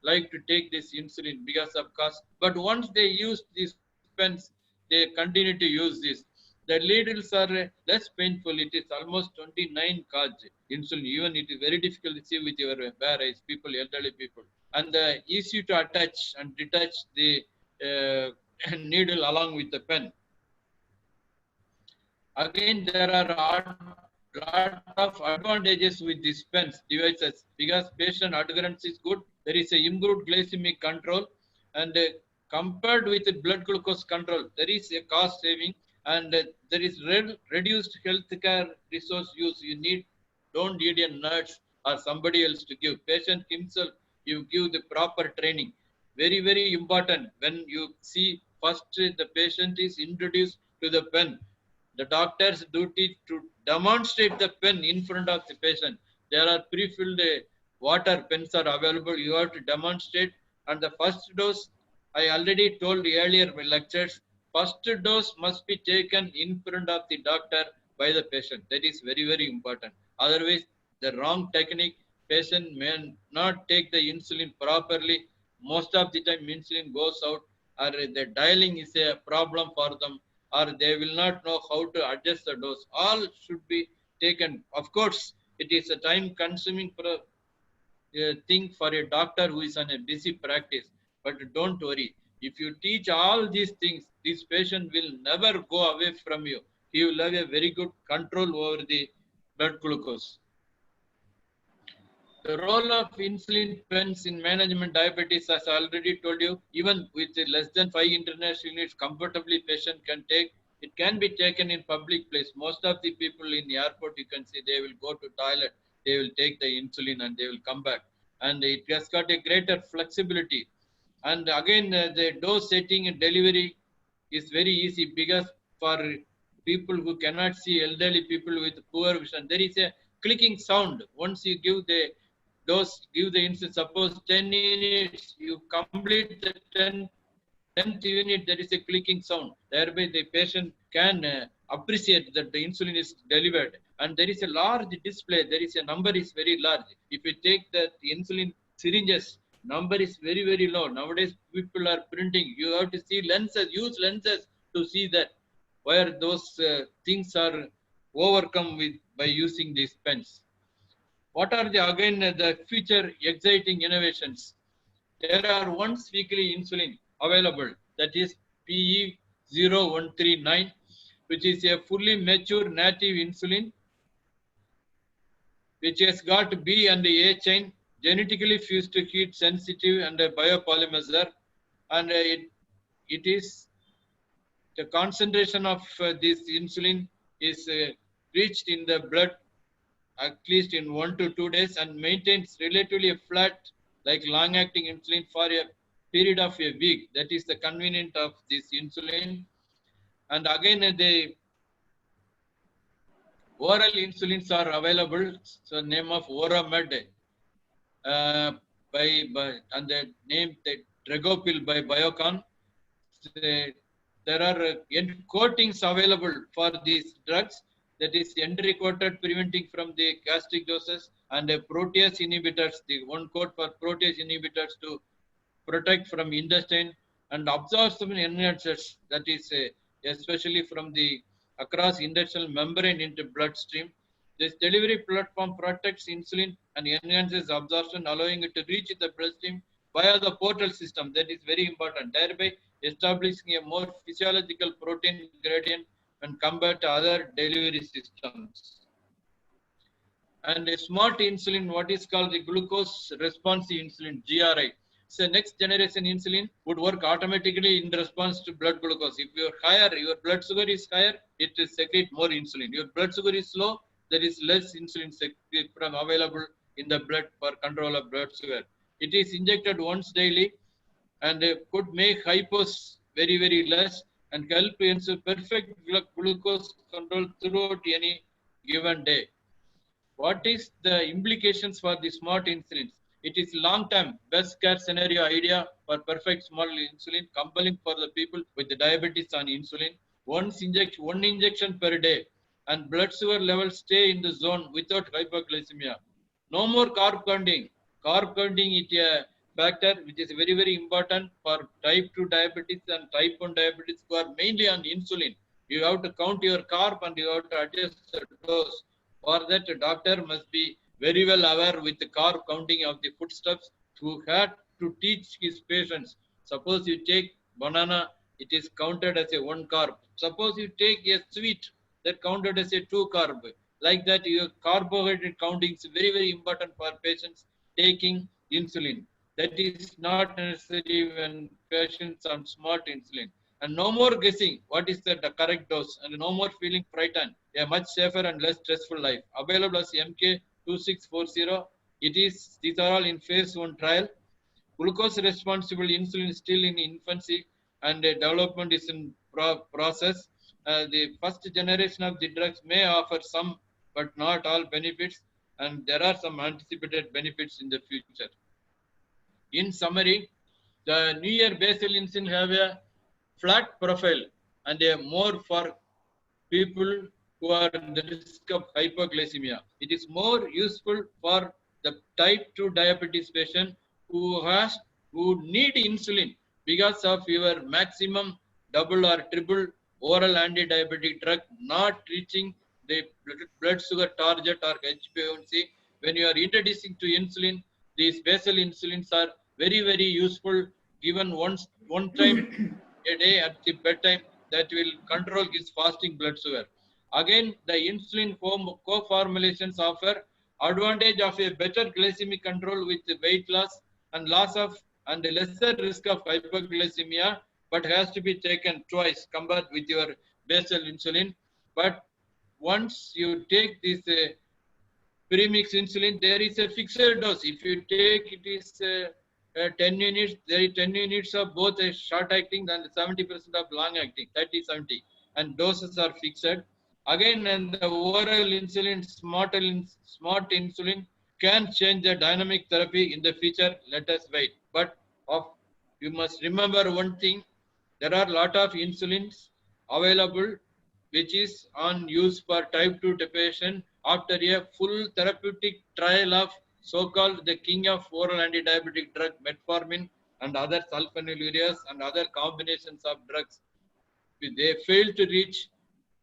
like to take this insulin because of cost, but once they use these pens, they continue to use this. The needles are less painful. It is almost 29 cards insulin. Even it is very difficult to see with your bare eyes, people, elderly people. And easy to attach and detach the needle along with the pen. Again, there are a lot of advantages with these pens devices because patient adherence is good. There is a improved glycemic control, and compared with the blood glucose control, there is a cost saving. And there is reduced healthcare resource use. You don't need a nurse or somebody else to give. Patient himself, you give the proper training. Very, very important. When you see first the patient is introduced to the pen, the doctor's duty to demonstrate the pen in front of the patient. There are pre-filled water pens are available. You have to demonstrate. And the first dose, I already told earlier in lectures, first dose must be taken in front of the doctor by the patient. That is very, very important. Otherwise, the wrong technique, patient may not take the insulin properly. Most of the time, insulin goes out, or the dialing is a problem for them, or they will not know how to adjust the dose. All should be taken. Of course, it is a time-consuming thing for a doctor who is on a busy practice. But don't worry. If you teach all these things, this patient will never go away from you. He will have a very good control over the blood glucose. The role of insulin pens in management diabetes, as I already told you, even with less than 5 international units, comfortably patient can take. It can be taken in public place. Most of the people in the airport, you can see they will go to toilet, they will take the insulin and they will come back. And it has got a greater flexibility. And again, the dose setting and delivery is very easy because for people who cannot see, elderly people with poor vision, there is a clicking sound. Once you give the dose, give the insulin, suppose 10 units, you complete the 10th unit, there is a clicking sound. Thereby the patient can appreciate that the insulin is delivered. And there is a large display, there is a number is very large. If you take the insulin syringes, number is very, very low. Nowadays people are printing. You have to see lenses, use lenses to see that where those things are overcome with by using these pens. What are the again the future exciting innovations? There are once weekly insulin available, that is PE0139, which is a fully mature native insulin which has got B and A chain, genetically fused to heat sensitive and a biopolymerizer, and it is the concentration of this insulin is reached in the blood at least in 1 to 2 days and maintains relatively flat like long-acting insulin for a period of a week. That is the convenience of this insulin. And again, the oral insulins are available. So name of Oramed and the name the Dragopil by Biocon. There are coatings available for these drugs. That is entry coated, preventing from the gastric doses, and protease inhibitors, the one coat for protease inhibitors to protect from intestine, and absorption enhancers, that is especially from the across intestinal membrane into bloodstream. This delivery platform protects insulin and enhances absorption, allowing it to reach the bloodstream via the portal system. That is very important, thereby establishing a more physiological protein gradient and compared to other delivery systems. And a smart insulin, what is called the glucose responsive insulin, GRI. So next generation insulin would work automatically in response to blood glucose. If you're higher, your blood sugar is higher, it will secrete more insulin. Your blood sugar is low, there is less insulin from available in the blood for control of blood sugar. It is injected once daily and could make hypos very, very less and help ensure perfect glucose control throughout any given day. What is the implications for the smart insulins? It is long-term best care scenario idea for perfect small insulin, compelling for the people with the diabetes on insulin. One injection per day, and blood sugar levels stay in the zone without hypoglycemia. No more carb counting. Carb counting is a factor which is very, very important for type 2 diabetes and type 1 diabetes who are mainly on insulin. You have to count your carb and you have to adjust the dose. For that, a doctor must be very well aware with the carb counting of the foodstuffs who had to teach his patients. Suppose you take banana, it is counted as a 1 carb. Suppose you take a sweet, that counted as a 2 carb. Like that, your carbohydrate counting is very, very important for patients taking insulin. That is not necessary when patients on smart insulin. And no more guessing what is the correct dose, and no more feeling frightened. A much safer and less stressful life. Available as MK2640. These are all in phase 1 trial. Glucose responsible insulin is still in infancy and development is in process. The first generation of the drugs may offer some but not all benefits, and there are some anticipated benefits in the future. In summary, the newer basal insulin have a flat profile and a more for people who are in the risk of hypoglycemia. It is more useful for the type 2 diabetes patient who need insulin because of your maximum double or triple oral anti-diabetic drug not reaching the blood sugar target or HbA1c. When you are introducing to insulin, these basal insulins are very, very useful given once one time a day at the bedtime. That will control his fasting blood sugar. Again, the insulin co-formulations offer advantage of a better glycemic control with weight loss and loss of and lesser risk of hypoglycemia, but has to be taken twice compared with your basal insulin. But once you take this premix insulin, there is a fixed dose. If you take it is 10 units, there is 10 units of both a short acting and 70% of long acting, 30-70, and doses are fixed. Again, and the oral insulin, smart insulin can change the dynamic therapy in the future. Let us wait. But you must remember one thing: there are a lot of insulins available which is on use for type 2 patient after a full therapeutic trial of so-called the king of oral anti-diabetic drug metformin and other sulfonylureas and other combinations of drugs. If they fail to reach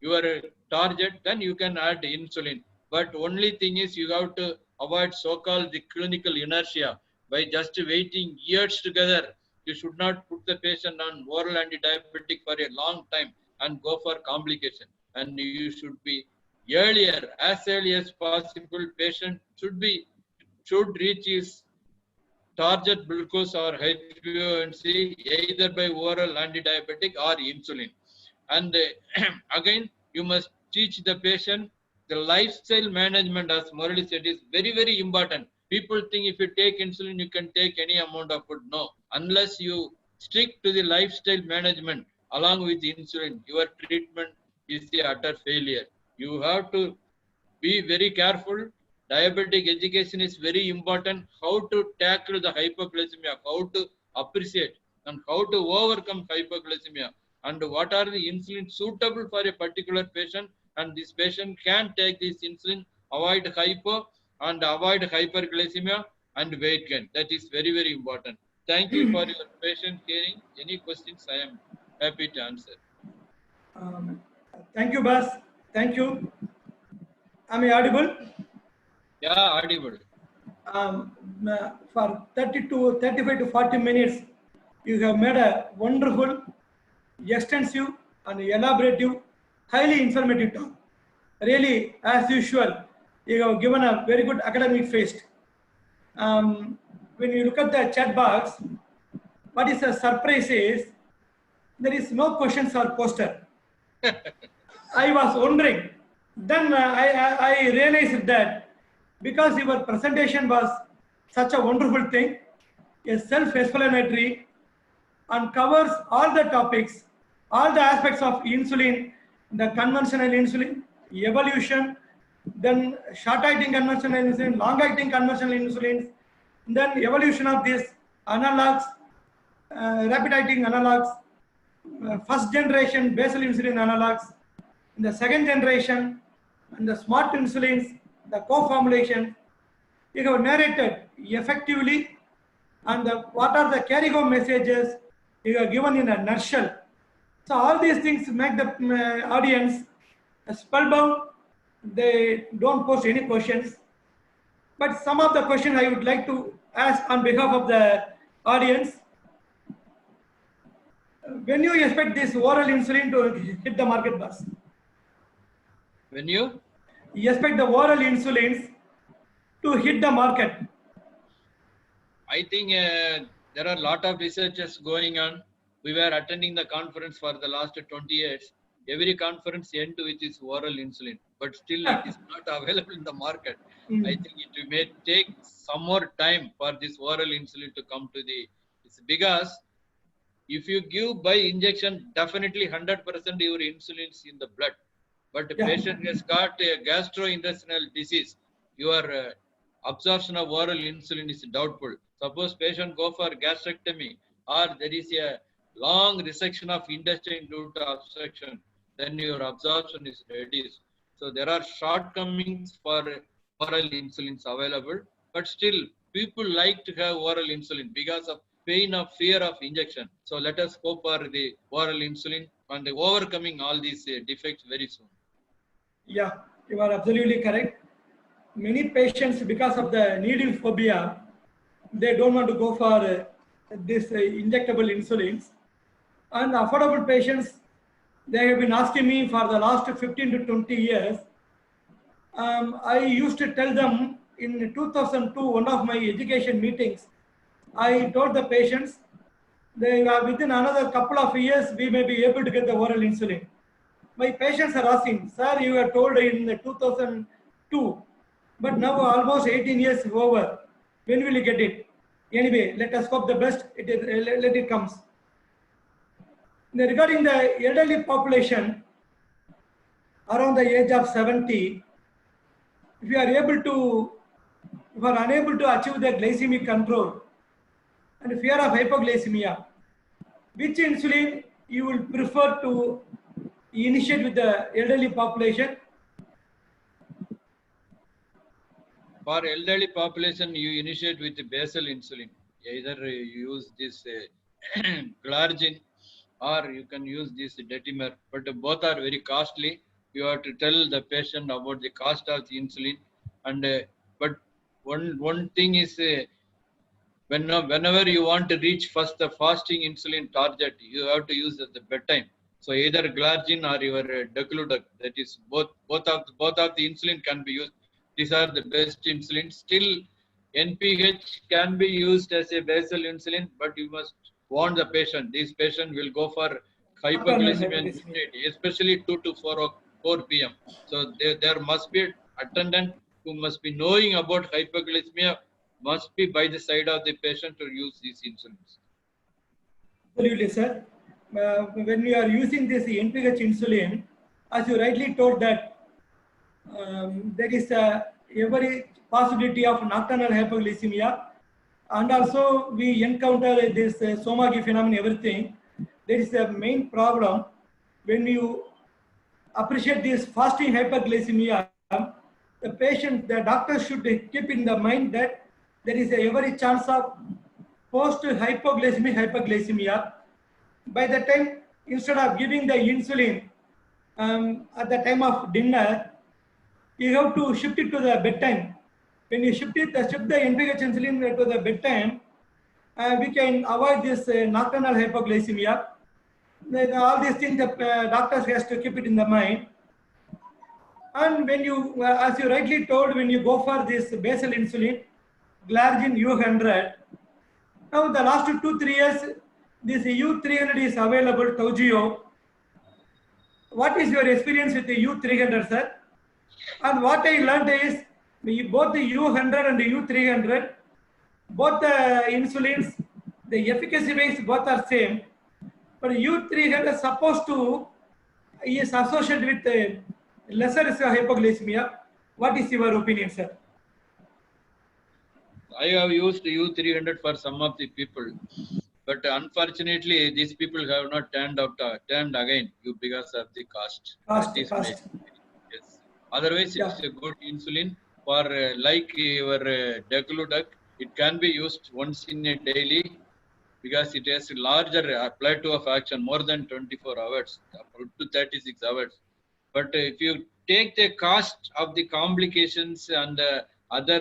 your target, then you can add insulin. But only thing is you have to avoid so-called the clinical inertia by just waiting years together. You should not put the patient on oral anti-diabetic for a long time and go for complication. And you should be earlier, as early as possible. Patient should reach his target glucose or HbA1c either by oral anti-diabetic or insulin. And again, you must teach the patient the lifestyle management, as Murali said, is very, very important. People think if you take insulin, you can take any amount of food. No, unless you stick to the lifestyle management along with insulin, your treatment is the utter failure. You have to be very careful. Diabetic education is very important. How to tackle the hypoglycemia, how to appreciate and how to overcome hypoglycemia, and what are the insulin suitable for a particular patient, and this patient can take this insulin, avoid hypo and avoid hyperglycemia and weight gain. That is very, very important. Thank you for your patient hearing. Any questions, I am happy to answer. Thank you, Bas. Thank you. Am I audible? Yeah, audible. For 30 to 35 to 40 minutes, you have made a wonderful, extensive and elaborative, highly informative talk. Really, as usual, you have given a very good academic feast. When you look at the chat box, what is a surprise is there is no questions are posted. I was wondering. Then I realized that because your presentation was such a wonderful thing, a self-explanatory, and covers all the topics, all the aspects of insulin, the conventional insulin, evolution, then short-acting conventional insulin, long-acting conventional insulins, then evolution of these analogs, rapid-acting analogs, first generation basal insulin analogs, the second generation, and the smart insulins, the co-formulation. You have narrated effectively, and what are the carry-home messages you have given in a nutshell. So all these things make the audience spellbound. They don't post any questions. But some of the questions I would like to ask on behalf of the audience. When you expect this oral insulin to hit the market, Bas? When you expect the oral insulins to hit the market? I think there are a lot of researches going on. We were attending the conference for the last 20 years. Every conference ends with this oral insulin, but still it is not available in the market. I think it may take some more time for this oral insulin to come to the. It's because if you give by injection, definitely 100% your insulin is in the blood. But the patient has got a gastrointestinal disease. Your absorption of oral insulin is doubtful. Suppose patient go for gastrectomy or there is a long resection of intestine due to obstruction, then your absorption is reduced. So there are shortcomings for oral insulins available, but still people like to have oral insulin because of pain of fear of injection. So let us hope for the oral insulin and overcoming all these defects very soon. Yeah, you are absolutely correct. Many patients, because of the needle phobia, they don't want to go for this injectable insulins. And affordable patients, they have been asking me for the last 15 to 20 years. I used to tell them in 2002, one of my education meetings, I told the patients, they are within another couple of years, we may be able to get the oral insulin. My patients are asking, sir, you were told in 2002, but now almost 18 years over. When will you get it? Anyway, let us hope the best. Let it comes. Regarding the elderly population, around the age of 70, if you are unable to achieve the glycemic control and fear of hypoglycemia, which insulin you will prefer to initiate with the elderly population? For elderly population, you initiate with the basal insulin. Either you use this glargine or you can use this Detimar, but both are very costly. You have to tell the patient about the cost of the insulin. And but one thing is, whenever you want to reach first the fasting insulin target, you have to use at the bedtime. So either glargine or your Degludec, that is both of the insulin can be used. These are the best insulin. Still, NPH can be used as a basal insulin, but you must warn the patient. This patient will go for hypoglycemia and midnight, especially 2 to 4 p.m. So there must be an attendant who must be knowing about hypoglycemia, must be by the side of the patient to use these insulins. Absolutely, sir. When we are using this NPH insulin, as you rightly told that there is every possibility of nocturnal hypoglycemia, and also we encounter this Somogyi phenomenon, everything. There is a main problem when you appreciate this fasting hyperglycemia. The doctor should keep in the mind that there is every chance of hypoglycemia. By the time, instead of giving the insulin at the time of dinner, you have to shift it to the bedtime. When you shift the NPH insulin to the bedtime, we can avoid this nocturnal hypoglycemia. All these things the doctors has to keep it in the mind. And when you, as you rightly told, when you go for this basal insulin, glargine U100, now the last 2-3 years, this U300 is available, Toujeo. What is your experience with the U300, sir? And what I learned is, both the U100 and the U300, both the insulins, the efficacy rates both are same. But U300 is supposed to is associated with lesser risk of hypoglycemia. What is your opinion, sir? I have used U300 for some of the people, but unfortunately, these people have not turned again because of the cost. Cost. Yes. Otherwise, Yeah. it's a good insulin for like your Degludec. It can be used once in a daily because it has a larger plateau of action, more than 24 hours, up to 36 hours. But if you take the cost of the complications and other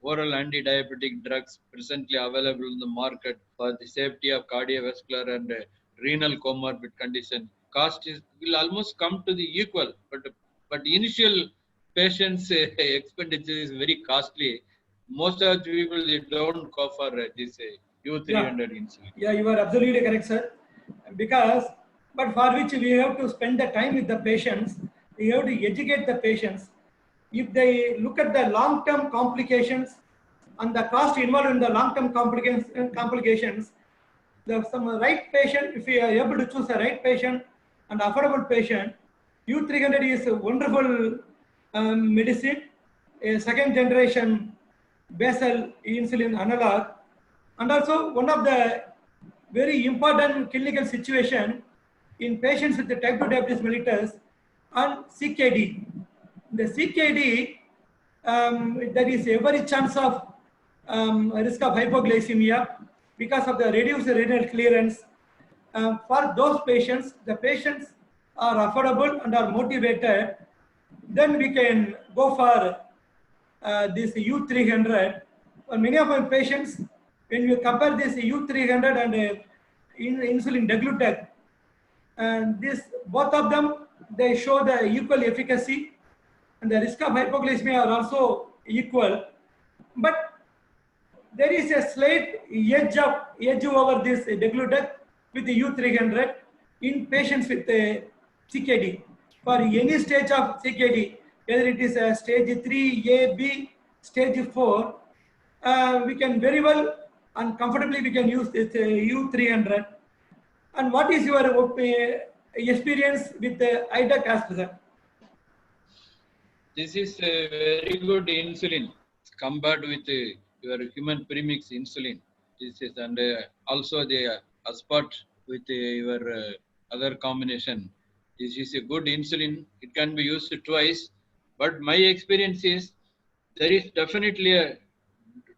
oral anti-diabetic drugs presently available in the market for the safety of cardiovascular and renal comorbid condition, cost will almost come to the equal. But initial patients' expenditure is very costly. Most of the people, they don't go for this U300 insulin. Yeah, you are absolutely correct, sir. But for which we have to spend the time with the patients, we have to educate the patients. If they look at the long-term complications and the cost involved in the long-term complications, some right patient, if we are able to choose a right patient and affordable patient, U300 is a wonderful medicine, a second generation basal insulin analog, and also one of the very important clinical situation in patients with the type 2 diabetes mellitus and CKD. The CKD, there is every chance of risk of hypoglycemia because of the reduced renal clearance. For those patients, the patients are affordable and are motivated, then we can go for this U300. For many of my patients, when you compare this U300 and insulin degludec, and this both of them, they show the equal efficacy, and the risk of hypoglycemia are also equal. But there is a slight edge over this degludec with the U300 in patients with CKD. For any stage of CKD, whether it is a stage 3, A, B, stage 4, we can very well and comfortably we can use this U300. And what is your experience with the IDUC aspirin? This is a very good insulin compared with your human premix insulin. This is, and also the aspart with your other combination. This is a good insulin. It can be used twice, but my experience is there is definitely a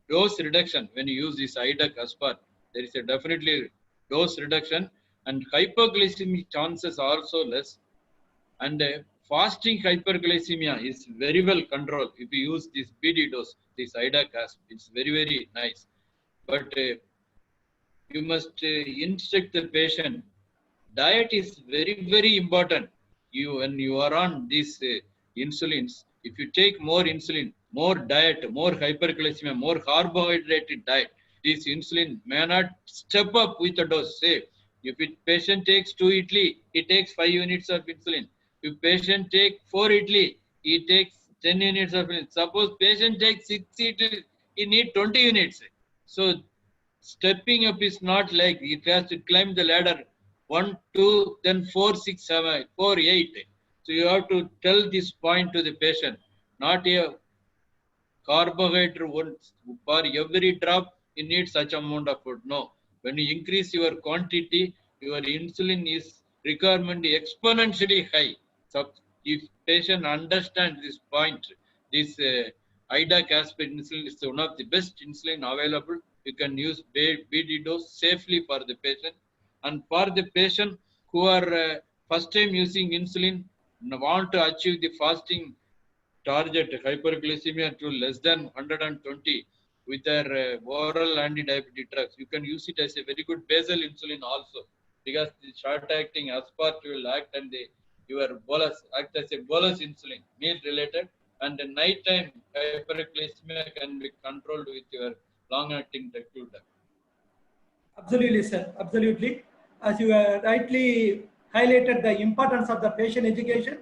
dose reduction when you use this IDUC aspart. There is a definitely dose reduction, and hypoglycemic chances are also less. And fasting hyperglycemia is very well controlled if you use this BD dose, this IDUC aspart. It's very nice. But you must instruct the patient. Diet is very important. When you are on these insulins, if you take more insulin, more diet, more hyperglycemia, more carbohydrated diet, this insulin may not step up with the dose. Say, if a patient takes 2 idli, he takes 5 units of insulin. If patient takes 4 idli, he takes 10 units of insulin. Suppose patient takes 6 idli, he needs 20 units. So stepping up is not like it has to climb the ladder 1, 2, then 4, 6, 7, 4, 8. So you have to tell this point to the patient, not a carbohydrate for every drop you need such amount of food. No, when you increase your quantity, your insulin is requirement exponentially high. So if patient understands this point, this IDUC aspart insulin is one of the best insulin available. You can use BD dose safely for the patient. And for the patient who are first time using insulin, want to achieve the fasting target hyperglycemia to less than 120 with their oral anti-diabetic drugs, you can use it as a very good basal insulin also, because the short-acting aspart will act and your bolus act as a bolus insulin, meal related, and the nighttime hyperglycemia can be controlled with your long-acting degludec. Absolutely, sir. Absolutely. As you rightly highlighted the importance of the patient education.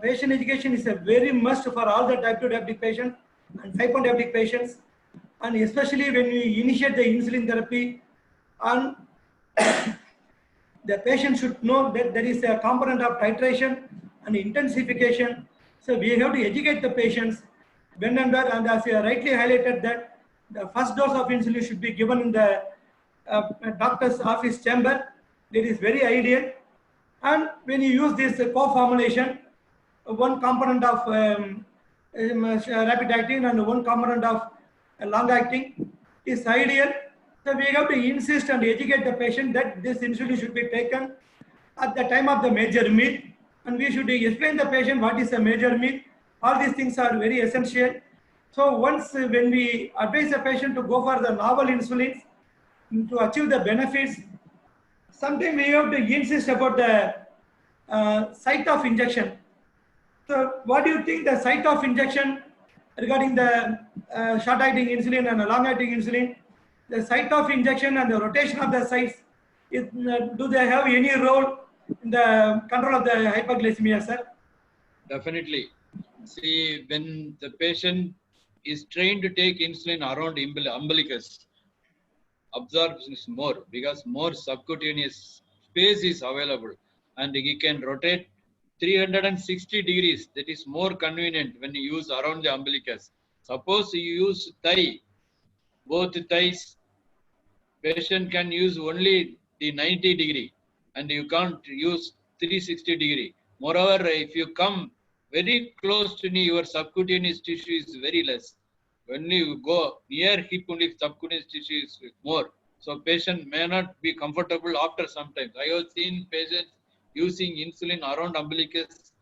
Patient education is a very must for all the type 2 diabetic patients and type 1 diabetic patients, and especially when we initiate the insulin therapy, and the patient should know that there is a component of titration and intensification. So we have to educate the patients when and where, and as you rightly highlighted that the first dose of insulin should be given in the doctor's office chamber. That is very ideal. And when you use this co-formulation, one component of rapid acting and one component of long acting is ideal. So we have to insist and educate the patient that this insulin should be taken at the time of the major meal, and we should explain the patient what is a major meal. All these things are very essential. So once when we advise the patient to go for the novel insulins to achieve the benefits, sometimes we have to insist about the site of injection. So what do you think the site of injection regarding the short-acting insulin and long-acting insulin, the site of injection and the rotation of the sites, do they have any role in the control of the hyperglycemia, sir? Definitely. See, when the patient is trained to take insulin around umbilicus, absorption is more because more subcutaneous space is available, and he can rotate 360 degrees. That is more convenient when you use around the umbilicus. Suppose you use thigh, both thighs, patient can use only the 90 degree and you can't use 360 degree. Moreover, if you come very close to knee, your subcutaneous tissue is very less. When you go near hip, only subcutaneous tissue is more. So patient may not be comfortable after some time. I have seen patients using insulin around umbilicus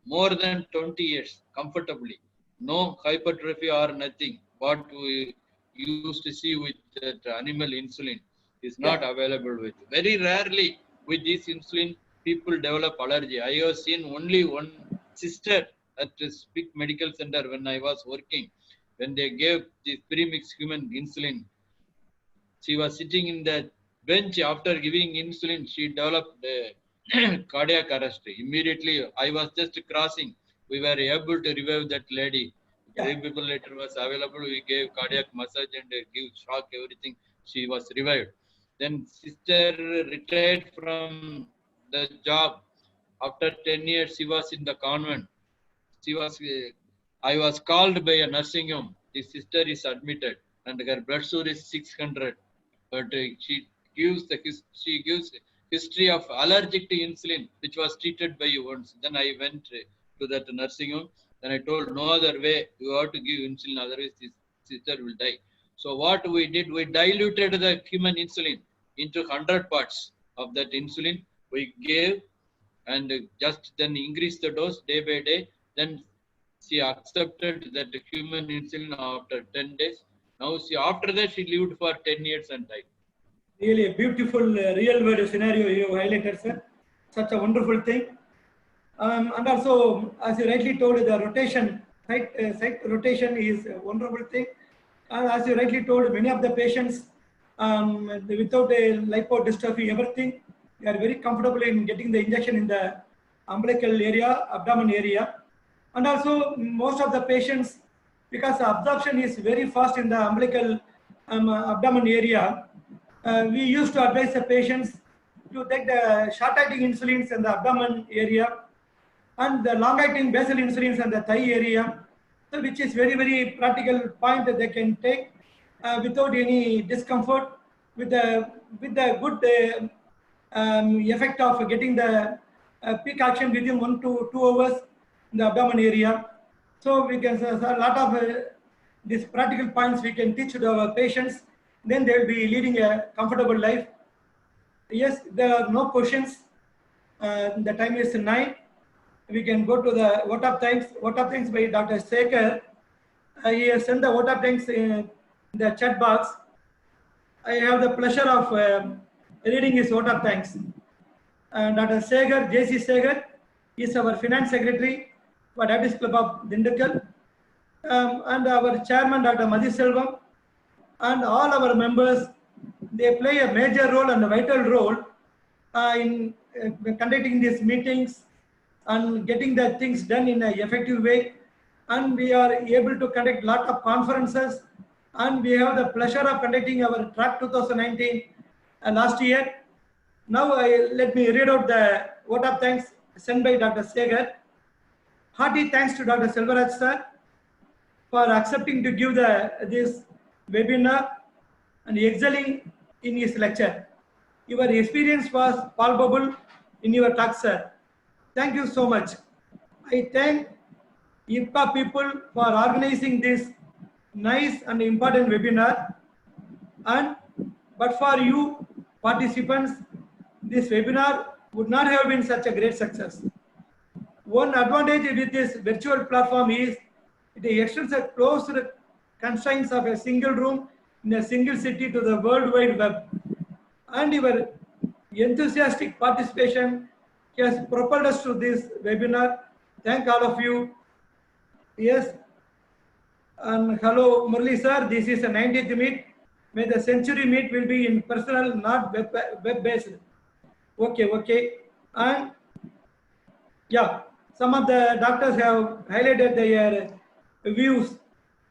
more than 20 years comfortably. No hypertrophy or nothing. What used to see with that animal insulin is not available with. Very rarely with this insulin, people develop allergy. I have seen only one sister at this big medical center when I was working. When they gave this premixed human insulin, she was sitting in the bench after giving insulin. She developed cardiac arrest. Immediately, I was just crossing. We were able to revive that lady. Defibrillator was available. We gave cardiac massage and give shock, everything. She was revived. Then sister retired from the job. After 10 years, she was in the convent. She was. I was called by a nursing home. The sister is admitted, and her blood sugar is 600. But she gives history of allergic to insulin, which was treated by you once. Then I went to that nursing home. Then I told no other way. You have to give insulin, otherwise this sister will die. So what we did, we diluted the human insulin into 100 parts of that insulin. We gave and just then increase the dose day by day. Then she accepted that human insulin after 10 days. Now after that she lived for 10 years and died. Really a beautiful real world scenario you highlighted, sir. Such a wonderful thing. And also, as you rightly told, the rotation, site rotation is a wonderful thing. And as you rightly told, many of the patients without a lipodystrophy, everything, they are very comfortable in getting the injection in the umbilical area, abdomen area. And also, most of the patients, because the absorption is very fast in the umbilical abdomen area, we used to advise the patients to take the short-acting insulins in the abdomen area and the long-acting basal insulins in the thigh area, so which is very, very practical point that they can take without any discomfort, with the good effect of getting the peak action within 1 to 2 hours in the abdomen area. So we can a lot of these practical points we can teach to our patients. Then they will be leading a comfortable life. Yes, there are no questions. The time is 9. We can go to the vote of thanks. Vote of thanks by Dr. Sekhar. He has sent the vote of thanks in the chat box. I have the pleasure of reading his vote of thanks. Dr. Sekhar, J.C. Sekhar, is our finance secretary for Diabetes Club of Dindigul. And our chairman, Dr. Madhiselvam, and all our members, they play a major role and a vital role in conducting these meetings and getting the things done in an effective way. And we are able to conduct a lot of conferences, and we have the pleasure of conducting our track 2019 last year. Now let me read out the vote of thanks sent by Dr. Sekhar. Hearty thanks to Dr. Selvaraj sir for accepting to give this webinar and excelling in his lecture. Your experience was palpable in your talk, sir. Thank you so much. I thank IPCA people for organizing this nice and important webinar. But for you participants, this webinar would not have been such a great success. One advantage with this virtual platform is it extends the closed constraints of a single room in a single city to the World Wide Web. And your enthusiastic participation has propelled us to this webinar. Thank all of you. Yes. And hello, Murali sir. This is a 90th meet. May the century meet will be in personal, not web-based. Okay. And yeah, some of the doctors have highlighted their views.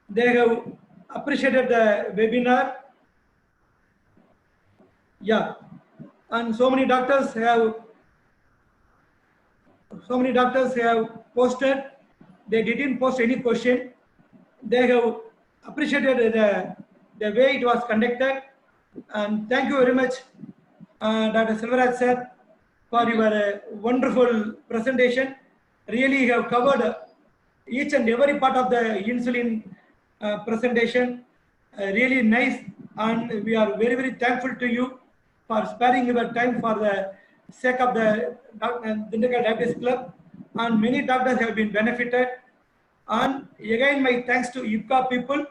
They have appreciated the webinar. Yeah, and so many doctors have posted. They didn't post any question. They have appreciated the way it was conducted. And thank you very much, Dr. Selvaraj sir, for your wonderful presentation. Really, you have covered each and every part of the insulin presentation. Really nice, and we are very, very thankful to you for sparing your time for the sake of the Dindigul Diabetes Club. And many doctors have been benefited. And again, my thanks to IPCA people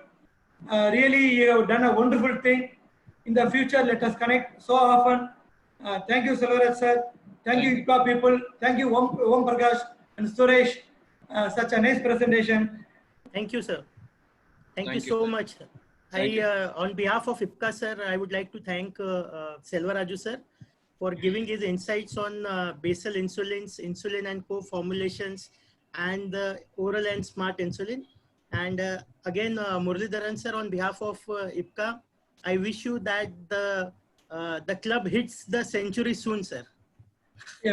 Really, you have done a wonderful thing. In the future, let us connect so often. Thank you, Selvaraj sir. Thank you, Thank you. IPA people. Thank you, Om Prakash and Suresh. Such a nice presentation. Thank you, sir. Thank you Thank you, so sir. much. Thank you. On behalf of IPCA, sir, I would like to thank Selvaraju, sir, for giving his insights on basal insulins, insulin and co-formulations, and oral and smart insulin. And again, Muralidharan, sir, on behalf of IPCA, I wish you that the club hits the century soon, sir. Yeah.